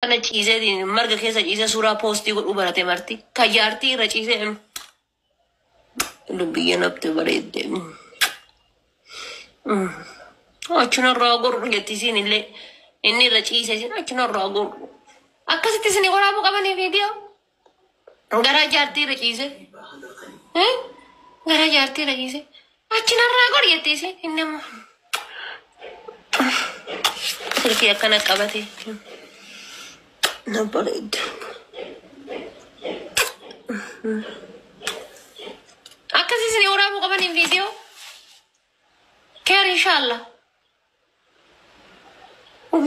kana ciisee marga keessa ciisee suuraa poostii godhuu barate marti. Ka jaartii irra ciisee dubbiyyee nafti bareedde. Achunarraa gorru jetti isin illee inni irra ciisee isin achunarraa gorru. Akkasitti isin waraabuu qabanii viidiyoo. Gara jaartii irra ciisee. Gara jaartii irra ciisee. Achunarraa gorru jetti isin inni ammoo. Silkii akkana qabate. Nabareed. Akkasii isin waraabuu qabanii viidiyoo. Keer inshallah.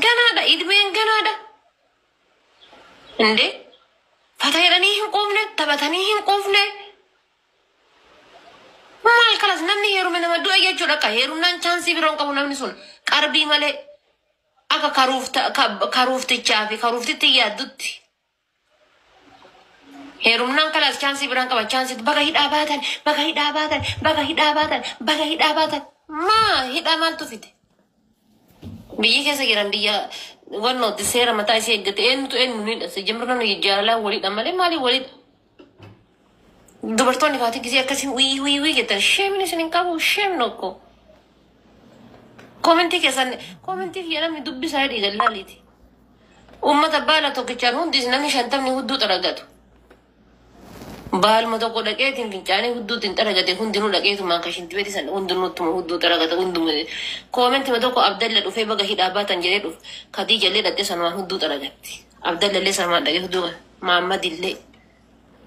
Ganaadha idmeen ganaadha. Inde fatayiranii hin quufne taphatanii hin quufne. Maal kalas namni heerume nama du'a jechuudha ka heerumnaan chaansii biroon qabu namni sun qarbii malee akka karuuftichaa fi karuuftitti yaaddutti. Heerumnaan kalas chaansii biraan qaba chaansii baga hidhaa baatan baga hidhaa baatan baga hidhaa baatan baga hidhaa baatan maa hidhaa maaltu fite. Biyyi keessa jiran biyya wannooti seera mataa isii eeggate eenyutu eenyuunidha si jimrana nuyi jaalalaa waliidha malee maalii waliidha. Dubartoonni kaati gisee akkasii wii jettan sheemni isin hin qabu sheem nokko. Komentii keessan komentii fi namni dubbisaa dhiigan laaliiti. Uummata baala tokkichaan hundis namni 50 hudduu xaragatu. Baalma tokko dhaqeetiin fincaanii hudduutiin xaragate hundinuu dhaqeetumaan kashinti beeti san hundinuuttuma hudduu xaragata hunduma. Komentii tokko Abdalla dhufee baga hidhaa baatan jedhee dhufe Khadija illee dhaqee sanumaan hudduu xaragatti. Abdalla illee sanumaan dhaqee hudduu Muhammad illee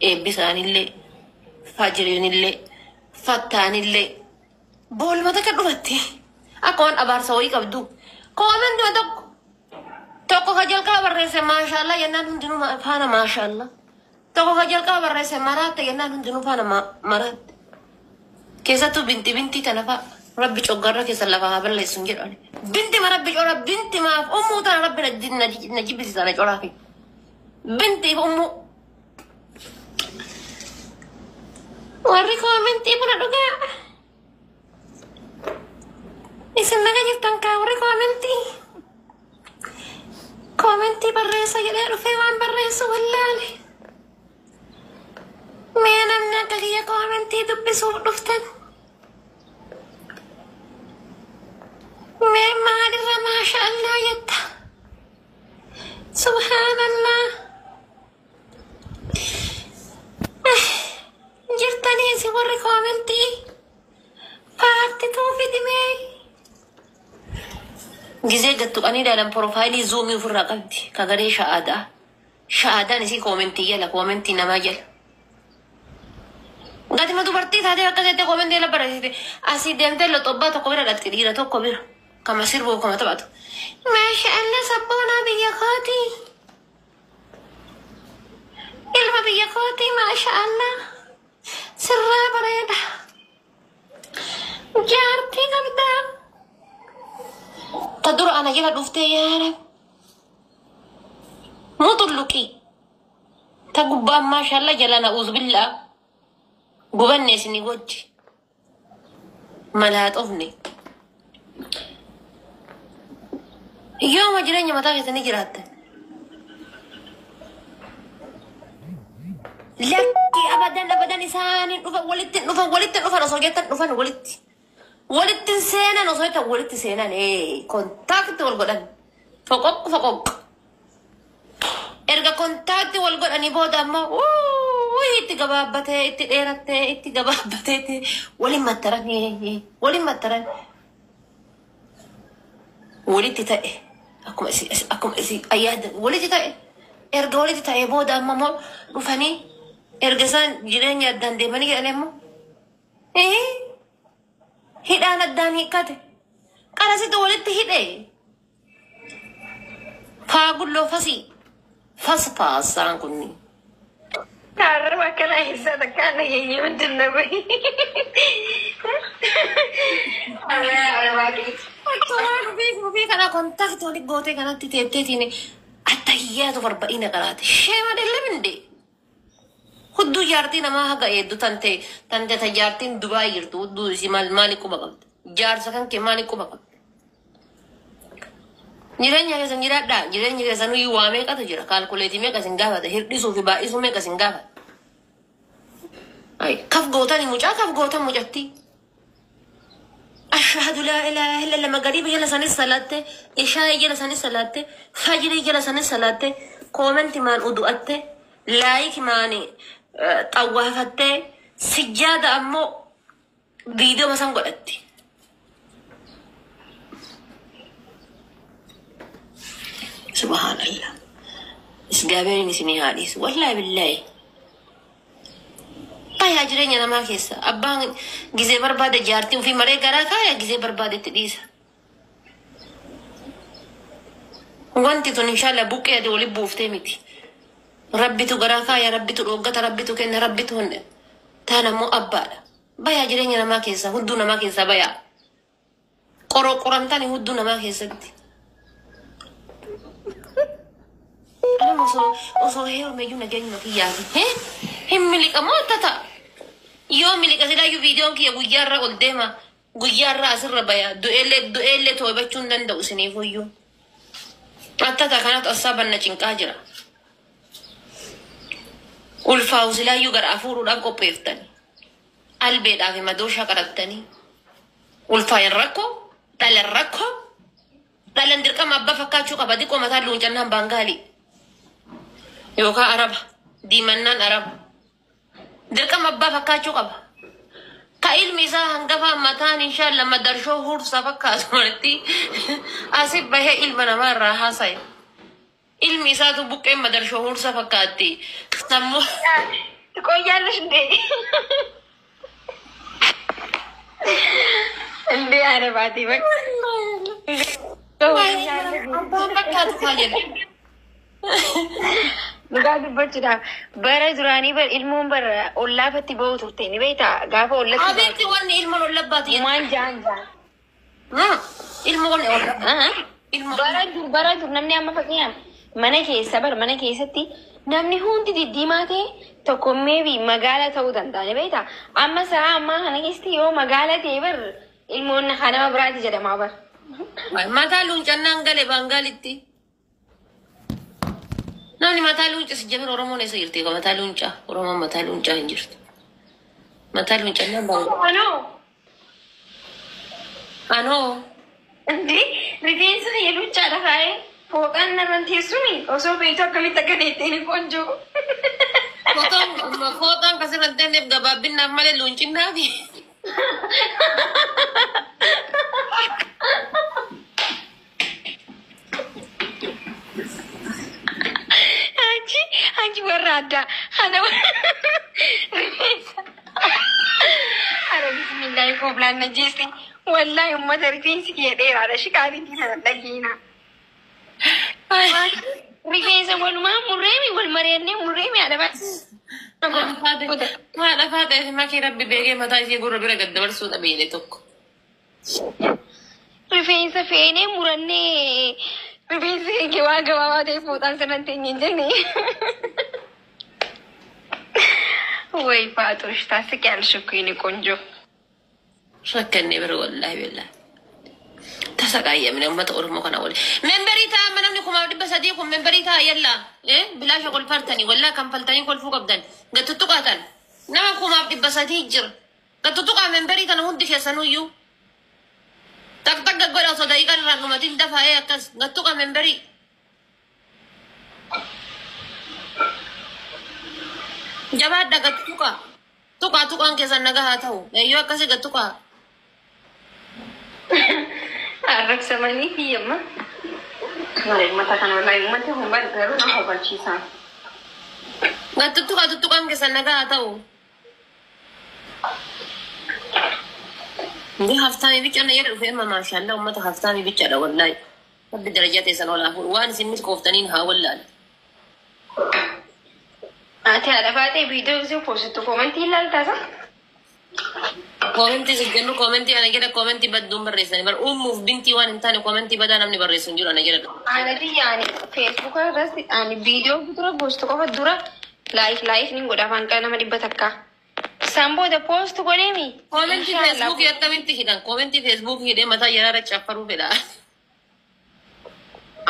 eebbisaanillee Fajriinillee Fattaanillee boolmata kan dhufatti. Akka waan abaarsa wayii qabdu. Komentii tokko ka jalqaba barreesse maashaallah jennaan hundinuu faana maashaallah. Tokko ka jalqaba barreesse maraatta jennaan hundinuu faana maraatta. Keessattuu binti tana fa'a rabbi coggarra keessa lafa haa balleessuun jedhani. Binti ma rabbi coraa binti maaf ummuu tana rabbi na jibbisiisa na coraa fi. Binti ummuu. Warri komentii buna dhugaa. Isin naga jirtan kaa warri komentii. Komentii barreessa jedhee dhufee waan barreessu wallaale. Mee namni akka kiyya komentii dubbisuuf dhuftan. Mee maalirra maashaallah jetta. Subhaanallah. Jirtanii si warri komentii. Paartituu fidimee. Gizee gattuqanii daadhan profaayilii zuumii ofirraa qabdi. Kagaree sha'aadaa. Sha'aadaan isii komentii jala komentii namaa jala. Gatima dubartii taatee akka jettee komentii jala barreessite. Asii deemtee loxobbaa tokko bira dhaqxi dhiira tokko bira. Kama sirbuuf kama taphatu. Maashaallah sabboonaa biyya kootii. Ilma biyya kootii maashaallah. Sirraa bareeda. Jaartii qabdaa. Tadur ana jala dhuftee yaara. Mutulluqii. Ta gubbaan maashaallah jala na'uuz billaa. Gubanne isinii wajji. Malaa xofne. Yooma jireenya mataa keessanii jiraattan. Lakki abadan isaanii dhufan osoo jettan dhufan walitti seenan osoo jettan walitti seenan kontaakti wal godhan foqoq. Erga kontaakti wal godhanii booda ammoo itti gabaabbatee itti dheerattee itti gabaabbatee waliin mattaran walitti ta'e akkuma isii ayyaada walitti ta'e erga walitti ta'e booda ammoo dhufanii erga isaan jireenya addaan deemanii jedhan immoo hidhaan addaan hiikkate qarasitti walitti hidhe faagulloo faspaasaan kunni. Karma kana isa kana yeeyyiin dinnabe. Rufii kana kontaakti walitti gootee kanatti teetteetiin attahiyyaatu barba'ina qaraate. Sheema dellabinde. Hudduu jaartii namaa haga eeddu tante jaartiin Dubaay jirtu hudduu isii maali quba qabdi. Jaarsa kan kee maali quba qabdi. Jireenya keessa jiraadhaa. Jireenya keessa nuyi waa meeqatu jira. Kaalkuleetii meeqa sin gaafata. Hirdhisuu fi baay'isuu meeqa sin gaafata. Kaf gootani mucaa kaf gootan mucatti. أشهد لا إله إلا الله مغرب جل سنة صلاة إشاء جل سنة صلاة فجر جل سنة صلاة كومنت مان أدوات لايك ماني طوافت سجادة أمو فيديو مثلا قلت سبحان الله إسقابيني سني حديث والله بالله كايا جريني أنا ما كيسا أبان جزء بربادة جارتي وفي مرة كرا كايا جزء بربادة تديسا وانتي تو إن شاء الله بوكي أدولي بوفتي ميتي ربي تو كرا كايا ربي تو روغتا ربي تو كن ربي تو هن تانا مو أبادا بايا جريني أنا ما كيسا هدو نما كيسا بايا قران تاني هدو نما كيسا دي أنا مصو هيو ميجو نجاني مكياجي هم ملك أموتة يوم ملك أسلا يو فيديو كي غيارة قدامه غيارة أسر بيا دوئل توي بچون دن دو سنيفو يو أتتا كانت أصابا نچين كاجرا والفاوز لا يو غر أفورو لابقو بيفتني البيت آفي مدوشا قرأتني والفاين ركو تالن ركو تالن دركم أبا فكاچو قبادي كو مثال لونجنهم بانغالي يوكا عرب ديمنان عرب دركم أبا فكاچو قبا كايل ميزا هنگفا متان إن شاء الله مدرشو هور سفكا سمرتي أسيب بها إلمنا ما راها ساي إلميزا تو بوكي مدرشو هور سفكاتي سمو تقول يالش دي اللي عرباتي بك Dhugaa dubbachuudhaaf bara duraanii bar ilmoon bara ollaafatti ba'u turte ni beektaa gaafa ollatti abeetti wanni ilmoon ollabbaati maan jaan ilmoon bara dur namni amma fakkeenyaaf mana keessa bar mana keessatti namni hundi diddiimaa ta'e tokko meebi magaala ta'uu danda'a ni beektaa amma sa'a ammaa kana keessatti yoo magaala ta'e bar ilmoon kanama biraati jedhamaa bar mataa luuncannaan gale baangaalitti. ناني متالون جس جبر ورمون يسيرتي كمتالون جا ورمون متالون جا هنجرت متالون جا نبى أنا عندي ريفين سني يلون جا رفاي فوق أنا رنتي سومي أصو بيتو كمي تكنيتني كونجو فوتان كسر رنتني بجبابين نمال لونشين نبي Anji warada, ada bismillah ko plan na jisi, wallahi umma tarifin si ke dera da shi kari dina da gina. Rifin sa wal ma muremi wal mariyanne muremi ada ba. Ma da fata ma ki rabbi bege mata si gurra bira gadda bar su da bele tokko. Rifin sa fene muranne Rifin ke wa gawa dai futan sanan tin jinni. وي فاتوش تاسك على شكيني كونجو شكني برو والله بالله تاسك أيه من يوم ما تقول مكان أول من بريتا من أمنكم أودي بس أديكم من بريتا يلا إيه بلا شغل فرتني ولا كم فلتني كل فوق أبدان قد تتقاتل نمكم أودي بس أديجر قد تتقع من بريتا نهودي شسنو يو تك تك قول أصدقائي كان رقمتين دفع إيه كاس قد تتقع من بري Jabat dagat tuka ang kesan nagahataw. Iyo kasi gatuka. Arak sa maniti yama. Nalay mata ka na wala mata kung ba pero na ko chisa. Gatuka ang kesan nagahataw. Hindi haftani bicha na yero fe mama mashallah ummata haftani bicha da wallahi. Rabbi darajati sanawala wan simmis koftanin ha wallahi. Ati ada fate video se posto commenti l'alta commenti se genu commenti ana gera commenti badum barresan bar move binti wan intane commenti badana namni barresan juro ana gera ana di yani facebook ras ani video dura posto ko dura live ning goda fanka nama dibatakka sambo de post golemi commenti facebook yattamente hidan commenti facebook hide mata yarara chaffaru bela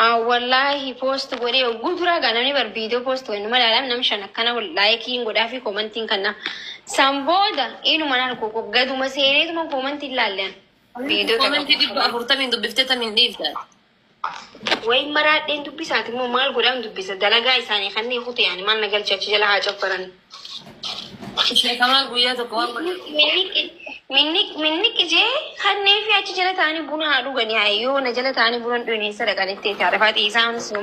والله بوست غوري وقلت راجع نمني بر فيديو بوست وإنه ما لعلم نمشي كنا واللايكين ودا في كومنتين كنا سامبودا إنه ما نالكو قد وما سيريت ما كومنتين لالين فيديو كومنتي دي بأفرطة من دبفتة من ديفتا وين مرات إن دبسات مو مال قدام دبسة دلقا إساني خلني خطي يعني ما نقل شيء جل حاجة فرني شيء كمان قوية كمان منك جي خلني في أشي جل تاني بنا هادو غني أيو نجل تاني بنا دوني سرقاني تعرفات إيسان سنو